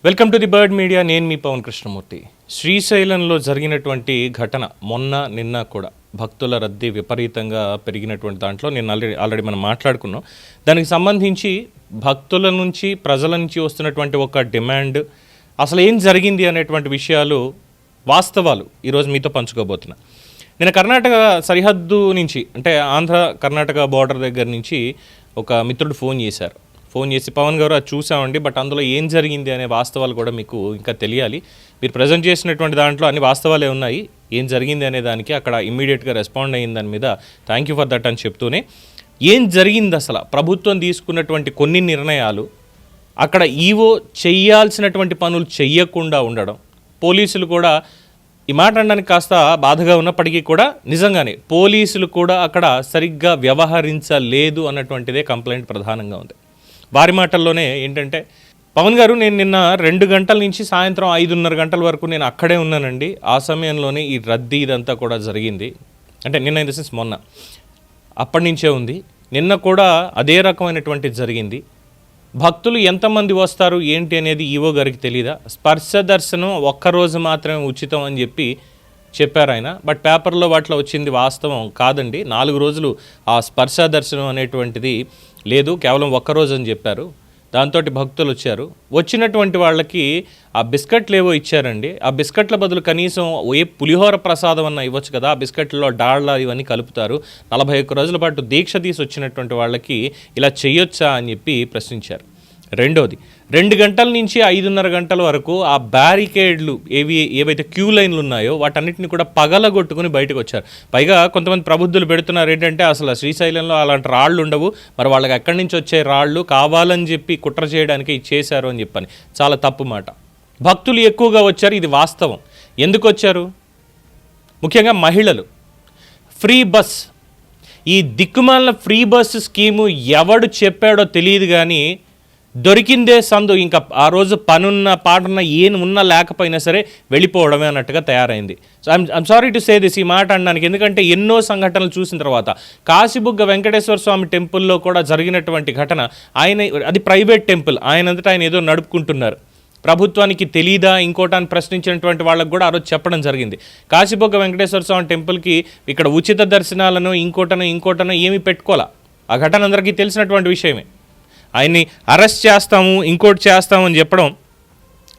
Welcome to the bird media. నేను మీ పవన్ కృష్ణమూర్తి. శ్రీశైలంలో జరిగినటువంటి ఘటన నిన్న కూడా భక్తుల రద్దీ విపరీతంగా పెరిగినటువంటి దాంట్లో నేను ఆల్రెడీ మనం మాట్లాడుకున్నాం. దానికి సంబంధించి భక్తుల నుంచి ప్రజల నుంచి వస్తున్నటువంటి ఒక డిమాండ్, అసలు ఏం జరిగింది అనేటువంటి విషయాలు, వాస్తవాలు ఈరోజు మీతో పంచుకోబోతున్నా. నేను కర్ణాటక సరిహద్దు నుంచి, అంటే ఆంధ్ర కర్ణాటక బార్డర్ దగ్గర నుంచి ఒక మిత్రుడు ఫోన్ చేసి పవన్ గారు అది చూసామండి, బట్ అందులో ఏం జరిగింది అనే వాస్తవాలు కూడా మీకు ఇంకా తెలియాలి. మీరు ప్రజెంట్ చేసినటువంటి దాంట్లో అన్ని వాస్తవాలే ఉన్నాయి, ఏం జరిగింది అనే దానికి అక్కడ ఇమ్మీడియట్గా రెస్పాండ్ అయిన దాని మీద థ్యాంక్ యూ ఫర్ దట్ అని చెప్తూనే, ఏం జరిగింది అసలు, ప్రభుత్వం తీసుకున్నటువంటి కొన్ని నిర్ణయాలు, అక్కడ ఈవో చెయ్యాల్సినటువంటి పనులు చెయ్యకుండా ఉండడం, పోలీసులు కూడా, ఈ మాట అనడానికి కాస్త బాధగా ఉన్నప్పటికీ కూడా నిజంగానే పోలీసులు కూడా అక్కడ సరిగ్గా వ్యవహరించలేదు అన్నటువంటిదే కంప్లైంట్ ప్రధానంగా ఉంది. వారి మాటల్లోనే ఏంటంటే, పవన్ గారు నేను నిన్న 2 గంటల నుంచి సాయంత్రం 5:30 గంటల వరకు నేను అక్కడే ఉన్నానండి, ఆ సమయంలోనే ఈ రద్దీ ఇదంతా కూడా జరిగింది. అంటే నిన్న ఇన్ ద సెన్స్ మొన్న, అప్పటి నుంచే ఉంది. నిన్న కూడా అదే రకమైనటువంటిది జరిగింది. భక్తులు ఎంతమంది వస్తారు ఏంటి అనేది ఈవో గారికి తెలీదా? స్పర్శ దర్శనం ఒక్కరోజు మాత్రమే ఉచితం అని చెప్పారు ఆయన. బట్ పేపర్లో వాటిలో వచ్చింది వాస్తవం కాదండి, 4 రోజులు ఆ స్పర్శ దర్శనం అనేటువంటిది లేదు, కేవలం ఒక్కరోజు అని చెప్పారు. దాంతో భక్తులు వచ్చినటువంటి వాళ్ళకి ఆ బిస్కెట్లు ఏవో ఇచ్చారండి. ఆ బిస్కెట్ల బదులు కనీసం పులిహోర ప్రసాదం అన్న ఇవ్వచ్చు కదా. ఆ బిస్కెట్లలో డాళ్ళ ఇవన్నీ కలుపుతారు. 41 రోజుల పాటు దీక్ష తీసి వచ్చినటువంటి వాళ్ళకి ఇలా చేయొచ్చా అని చెప్పి ప్రశ్నించారు. రెండోది, 2 గంటల నుంచి 5:30 గంటల వరకు ఆ బ్యారికేడ్లు ఏవైతే క్యూ లైన్లు ఉన్నాయో వాటన్నిటిని కూడా పగలగొట్టుకుని బయటకు వచ్చారు. పైగా కొంతమంది ప్రబుద్ధులు పెడుతున్నారు ఏంటంటే, అసలు శ్రీశైలంలో అలాంటి రాళ్ళు ఉండవు, మరి వాళ్ళకి ఎక్కడి నుంచి వచ్చే రాళ్ళు కావాలని చెప్పి కుట్ర చేయడానికి చేశారు అని చెప్పని. చాలా తప్పు మాట. భక్తులు ఎక్కువగా వచ్చారు, ఇది వాస్తవం. ఎందుకు వచ్చారు? ముఖ్యంగా మహిళలు. ఫ్రీ బస్, ఈ దిక్కుమాలిన ఫ్రీ బస్ స్కీము ఎవడు చెప్పాడో తెలియదు కానీ దొరికిందే సందు, ఇంకా ఆ రోజు పనున్న పాటున్న ఏం ఉన్నా లేకపోయినా సరే వెళ్ళిపోవడమే అన్నట్టుగా తయారైంది. So I'm sorry to say this, ఈ మాట అనడానికి, ఎందుకంటే ఎన్నో సంఘటనలు చూసిన తర్వాత కాశీబుగ్గ వెంకటేశ్వర స్వామి టెంపుల్లో కూడా జరిగినటువంటి ఘటన, అది ప్రైవేట్ టెంపుల్, ఆయనంతటా ఆయన ఏదో నడుపుకుంటున్నారు, ప్రభుత్వానికి తెలీదా ఇంకోటాన్ని ప్రశ్నించినటువంటి వాళ్ళకు కూడా ఆ రోజు చెప్పడం జరిగింది. కాశీబుగ్గ వెంకటేశ్వర స్వామి టెంపుల్కి ఇక్కడ ఉచిత దర్శనాలను ఇంకోటనో ఏమీ పెట్టుకోవాలా. ఆ ఘటన అందరికీ తెలిసినటువంటి విషయమే. ఆయన్ని అరెస్ట్ చేస్తాము, ఇంకోటి చేస్తాము అని చెప్పడం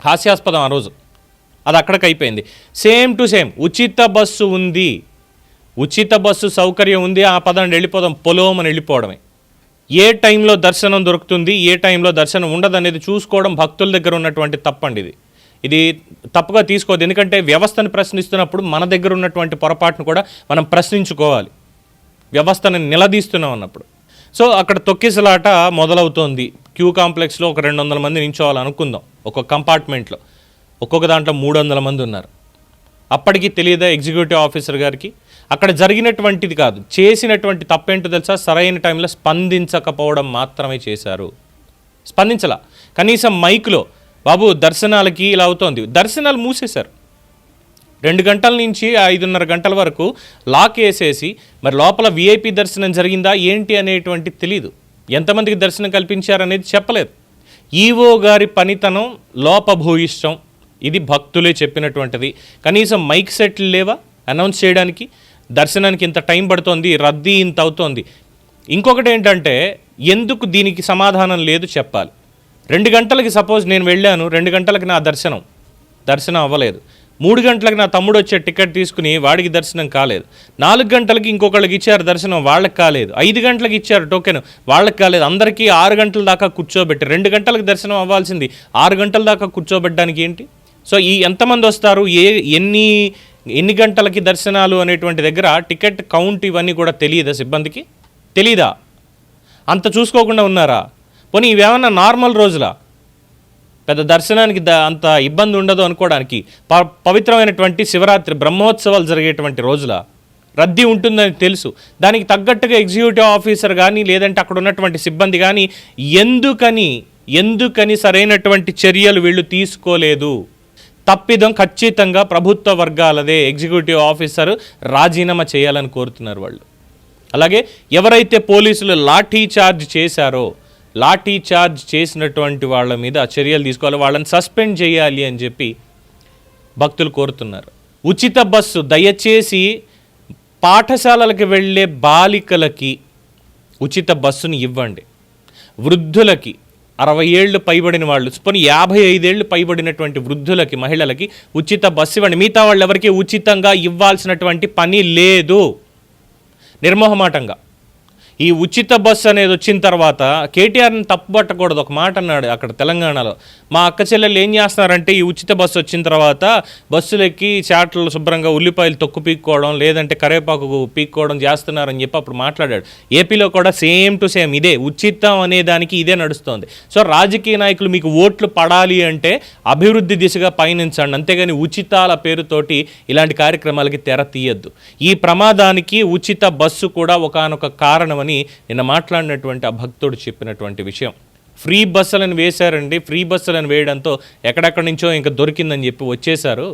హాస్యాస్పదం. ఆ రోజు అది అక్కడికి అయిపోయింది. సేమ్ టు సేమ్ ఉచిత బస్సు ఉంది, ఉచిత బస్సు సౌకర్యం ఉంది, ఆ పదాన్ని వెళ్ళిపోదాం, పొలోమని వెళ్ళిపోవడమే. ఏ టైంలో దర్శనం దొరుకుతుంది, ఏ టైంలో దర్శనం ఉండదు అనేది చూసుకోవడం భక్తుల దగ్గర ఉన్నటువంటి తప్పండి. ఇది తప్పుగా తీసుకోవద్దు, ఎందుకంటే వ్యవస్థను ప్రశ్నిస్తున్నప్పుడు మన దగ్గర ఉన్నటువంటి పొరపాటును కూడా మనం ప్రశ్నించుకోవాలి, వ్యవస్థను నిలదీస్తున్నాం అన్నప్పుడు. సో అక్కడ తొక్కిసలాట మొదలవుతోంది. క్యూ కాంప్లెక్స్లో ఒక 200 మంది నించోవాలనుకుందాం, ఒక్కొక్క కంపార్ట్మెంట్లో, ఒక్కొక్క దాంట్లో 300 మంది ఉన్నారు. అప్పటికి తెలియదా ఎగ్జిక్యూటివ్ ఆఫీసర్ గారికి అక్కడ జరిగినటువంటిది కాదు, చేసినటువంటి తప్పేంటో తెలుసా? సరైన టైంలో స్పందించకపోవడం మాత్రమే చేశారు. స్పందించలా. కనీసం మైక్లో, బాబు దర్శనాలకి ఇలా అవుతోంది, దర్శనాలు మూసేశారు. 2 గంటల నుంచి 5:30 గంటల వరకు లాక్ వేసేసి, మరి లోపల విఐపి దర్శనం జరిగిందా ఏంటి అనేటువంటి తెలీదు, ఎంతమందికి దర్శనం కల్పించారనేది చెప్పలేదు. ఈవో గారి పనితనం లోపభూయిష్టం, ఇది భక్తులే చెప్పినటువంటిది. కనీసం మైక్ సెట్లు లేవా అనౌన్స్ చేయడానికి? దర్శనానికి ఇంత టైం పడుతోంది, రద్దీ ఇంత అవుతోంది. ఇంకొకటి ఏంటంటే, ఎందుకు దీనికి సమాధానం లేదు చెప్పాలి. 2 గంటలకి సపోజ్ నేను వెళ్ళాను, 2 గంటలకి నా దర్శనం అవ్వలేదు. 3 గంటలకు నా తమ్ముడు వచ్చే టికెట్ తీసుకుని వాడికి దర్శనం కాలేదు. 4 గంటలకి ఇంకొకళ్ళకి ఇచ్చారు దర్శనం, వాళ్ళకి కాలేదు. 5 గంటలకు ఇచ్చారు టోకెన్, వాళ్ళకి కాలేదు. అందరికీ 6 గంటల దాకా కూర్చోబెట్టి, 2 గంటలకు దర్శనం అవ్వాల్సింది 6 గంటల దాకా కూర్చోబెట్టడానికి ఏంటి? సో ఈ ఎంతమంది వస్తారు, ఎన్ని గంటలకి దర్శనాలు అనేటువంటి దగ్గర టికెట్ కౌంట్ ఇవన్నీ కూడా తెలియదా సిబ్బందికి? తెలీదా? అంత చూసుకోకుండా ఉన్నారా? పోనీ ఇవేమన్నా నార్మల్ రోజులా? పెద్ద దర్శనానికి అంత ఇబ్బంది ఉండదు అనుకోవడానికి, పవిత్రమైనటువంటి శివరాత్రి బ్రహ్మోత్సవాలు జరిగేటువంటి రోజుల రద్దీ ఉంటుందని తెలుసు. దానికి తగ్గట్టుగా ఎగ్జిక్యూటివ్ ఆఫీసర్ కానీ, లేదంటే అక్కడ ఉన్నటువంటి సిబ్బంది కానీ ఎందుకని సరైనటువంటి చర్యలు వీళ్ళు తీసుకోలేదు? తప్పిదం ఖచ్చితంగా ప్రభుత్వ వర్గాలదే. ఎగ్జిక్యూటివ్ ఆఫీసర్ రాజీనామా చేయాలని కోరుతున్నారు వాళ్ళు. అలాగే ఎవరైతే పోలీసులు లాఠీ చార్జ్ చేశారో, లాఠీ చార్జ్ చేసినటువంటి వాళ్ళ మీద చర్యలు తీసుకోవాలి, వాళ్ళని సస్పెండ్ చేయాలి అని చెప్పి భక్తులు కోరుతున్నారు. ఉచిత బస్సు దయచేసి పాఠశాలలకు వెళ్ళే బాలికలకి ఉచిత బస్సుని ఇవ్వండి. వృద్ధులకి 60 ఏళ్ళు పైబడిన వాళ్ళు, పోనీ 55 ఏళ్ళు పైబడినటువంటి వృద్ధులకి, మహిళలకి ఉచిత బస్సు ఇవ్వండి. మిగతా వాళ్ళు ఎవరికి ఉచితంగా ఇవ్వాల్సినటువంటి పని లేదు. నిర్మోహమాటంగా ఈ ఉచిత బస్సు అనేది వచ్చిన తర్వాత కేటీఆర్ని తప్పుపట్టకూడదు. ఒక మాట అన్నాడు అక్కడ తెలంగాణలో, మా అక్క చెల్లెలు ఏం చేస్తున్నారంటే ఈ ఉచిత బస్సు వచ్చిన తర్వాత బస్సులెక్కి చాట్లు శుభ్రంగా ఉల్లిపాయలు తొక్కు పీక్కోవడం, లేదంటే కరేపాకు పీక్కోవడం చేస్తున్నారని చెప్పి అప్పుడు మాట్లాడాడు. ఏపీలో కూడా సేమ్ టు సేమ్ ఇదే, ఉచితం అనే దానికి ఇదే నడుస్తోంది. సో రాజకీయ నాయకులు మీకు ఓట్లు పడాలి అంటే అభివృద్ధి దిశగా పయనించండి, అంతేగాని ఉచితాల పేరుతోటి ఇలాంటి కార్యక్రమాలకి తెర తీయద్దు. ఈ ప్రమాదానికి ఉచిత బస్సు కూడా ఒకానొక కారణం అని నిన్న మాట్లాడినటువంటి ఆ భక్తుడు చెప్పినటువంటి విషయం. ఫ్రీ బస్సులను వేశారండి, ఫ్రీ బస్సులను వేయడంతో ఎక్కడెక్కడి నుంచో ఇంకా దొరికిందని చెప్పి వచ్చేశారు.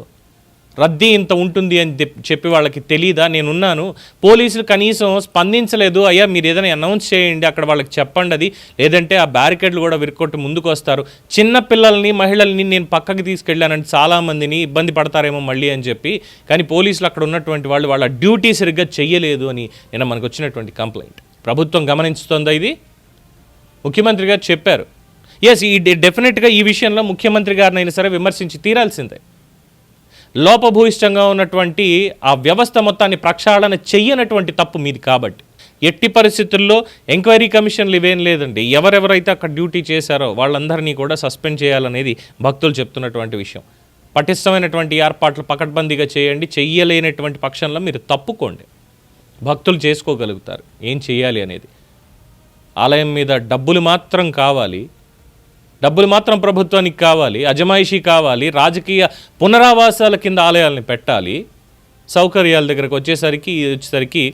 రద్దీ ఇంత ఉంటుంది అని చెప్పి వాళ్ళకి తెలీదా? నేనున్నాను, పోలీసులు కనీసం స్పందించలేదు. అయ్యా మీరు ఏదైనా అనౌన్స్ చేయండి, అక్కడ వాళ్ళకి చెప్పండి అది, లేదంటే ఆ బ్యారికేడ్లు కూడా విరుక్కొట్టి ముందుకు వస్తారు. చిన్న పిల్లల్ని, మహిళల్ని నేను పక్కకి తీసుకెళ్ళానంటే చాలామందిని ఇబ్బంది పడతారేమో మళ్ళీ అని చెప్పి, కానీ పోలీసులు అక్కడ ఉన్నటువంటి వాళ్ళు వాళ్ళ డ్యూటీ సరిగ్గా చెయ్యలేదు అని నిన్న మనకు వచ్చినటువంటి కంప్లైంట్. ప్రభుత్వం గమనించుతోందా? ఇది ముఖ్యమంత్రి గారు చెప్పారు. ఎస్, ఈ డెఫినెట్గా ఈ విషయంలో ముఖ్యమంత్రి గారినైనా సరే విమర్శించి తీరాల్సిందే. లోపభూయిష్టంగా ఉన్నటువంటి ఆ వ్యవస్థ మొత్తాన్ని ప్రక్షాళన చెయ్యనటువంటి తప్పు మీది. కాబట్టి ఎట్టి పరిస్థితుల్లో ఎంక్వైరీ కమిషన్లు ఇవేం లేదండి. ఎవరెవరైతే అక్కడ డ్యూటీ చేశారో వాళ్ళందరినీ కూడా సస్పెండ్ చేయాలనేది భక్తులు చెప్తున్నటువంటి విషయం. పటిష్టమైనటువంటి ఏర్పాట్లు పకడ్బందీగా చేయండి. చెయ్యలేనటువంటి పక్షంలో మీరు తప్పుకోండి, భక్తులు చేసుకోగలుగుతారు ఏం చేయాలి అనేది. ఆలయం మీద డబ్బులు మాత్రం కావాలి, డబ్బులు మాత్రం ప్రభుత్వానికి కావాలి, అజమాయిషీ కావాలి, రాజకీయ పునరావాసాల కింద ఆలయాలను పెట్టాలి. సౌకర్యాల దగ్గరకు వచ్చేసరికి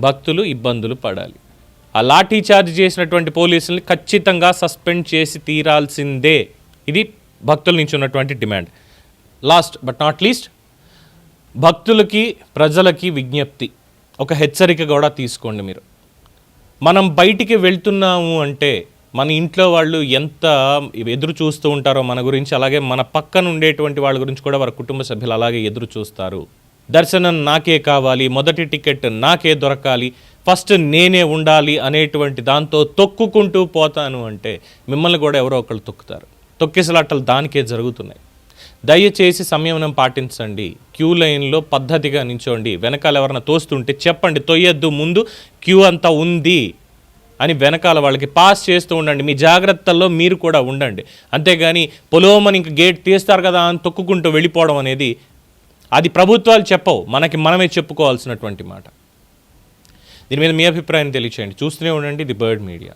భక్తులు ఇబ్బందులు పడాలి. ఆ లాఠీ చార్జ్ చేసినటువంటి పోలీసుల్ని ఖచ్చితంగా సస్పెండ్ చేసి తీరాల్సిందే. ఇది భక్తుల నుంచి ఉన్నటువంటి demand. Last but not least, భక్తులకి ప్రజలకి విజ్ఞప్తి, ఒక హెచ్చరిక కూడా తీసుకోండి మీరు. మనం బయటికి వెళ్తున్నాము అంటే మన ఇంట్లో వాళ్ళు ఎంత ఎదురు చూస్తూ ఉంటారో మన గురించి, అలాగే మన పక్కన ఉండేటువంటి వాళ్ళ గురించి కూడా వారి కుటుంబ సభ్యులు అలాగే ఎదురు చూస్తారు. దర్శనం నాకే కావాలి, మొదటి టికెట్ నాకే దొరకాలి, ఫస్ట్ నేనే ఉండాలి అనేటువంటి దాంతో తొక్కుకుంటూ పోతాను అంటే మిమ్మల్ని కూడా ఎవరో ఒకళ్ళు తొక్కుతారు. తొక్కిసలాటలు దానికే జరుగుతున్నాయి. దయచేసి సంయమనం పాటించండి. క్యూ లైన్లో పద్ధతిగా నించోండి. వెనకాల ఎవరైనా తోస్తుంటే చెప్పండి, తొయ్యొద్దు, ముందు క్యూ అంతా ఉంది అని వెనకాల వాళ్ళకి పాస్ చేస్తూ ఉండండి. మీ జాగ్రత్తల్లో మీరు కూడా ఉండండి. అంతేగాని పొలోమని ఇంక గేట్ తీస్తారు కదా అని తొక్కుకుంటూ వెళ్ళిపోవడం అనేది అది ప్రభుత్వాలు చెప్పవు, మనమే చెప్పుకోవాల్సినటువంటి మాట. దీని మీద మీ అభిప్రాయం తెలియచేయండి. చూస్తూనే ఉండండి ది బర్డ్ మీడియా.